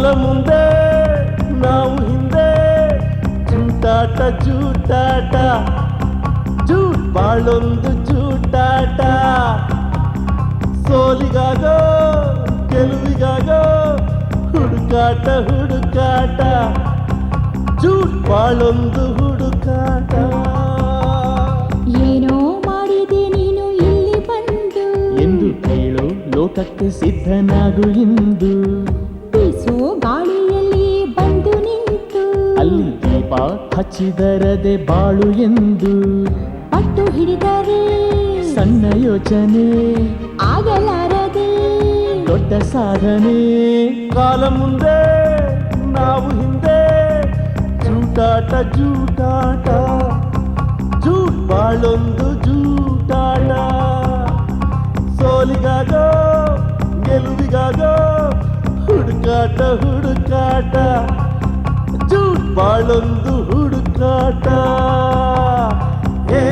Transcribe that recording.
ಕಾಲ ಮುಂದೆ ನಾವು ಹಿಂದೆ ಜೂಟಾಟ ಜೂಟಾಟ ಜೂಟ್ ಬಾಳೊಂದು ಜೂಟಾಟ ಸೋಲಿಗಾಗೋ ಗೆಲುವಿಗಾಗೋ ಹುಡುಕಾಟ ಹುಡುಕಾಟ ಜೂಟ್ ಬಾಳೊಂದು ಹುಡುಕಾಟ ಏನೋ ಮಾಡಿದೆ ನೀನು ಇಲ್ಲಿ ಬಂದು ಎಂದು ಕೇಳು ಲೋಕಕ್ಕೆ ಸಿದ್ಧನಾಗು ಇಂದು ಬೀಸೋ ಗಾಳಿಯಲ್ಲಿ ಬಂದು ನಿಂತು ಅಲ್ಲಿ ದೀಪ ಹಚ್ಚಿದರದೆ ಬಾಳು ಎಂದು ಪಟ್ಟು ಹಿಡಿದರೆ ಸಣ್ಣ ಯೋಚನೆ ಆಗಲಾರದೆ ದೊಡ್ಡ ಸಾಧನೆ ಕಾಲ ಮುಂದೆ ನಾವು ಹಿಂದೆ ಜೂಟಾಟ ಜೂಟಾಟ ಜೂಟ್ ಬಾಳೊಂದು ಜೂಟಾಟ ಸೋಲಿಗಾಗೋ ಗೆಲುವಿಗಾಗೋ ಹುಡುಕಾಟ ಹುಡುಕಾಟ ಜೂಟ್ ಬಾಳೊಂದು ಹುಡುಕಾಟ ಏ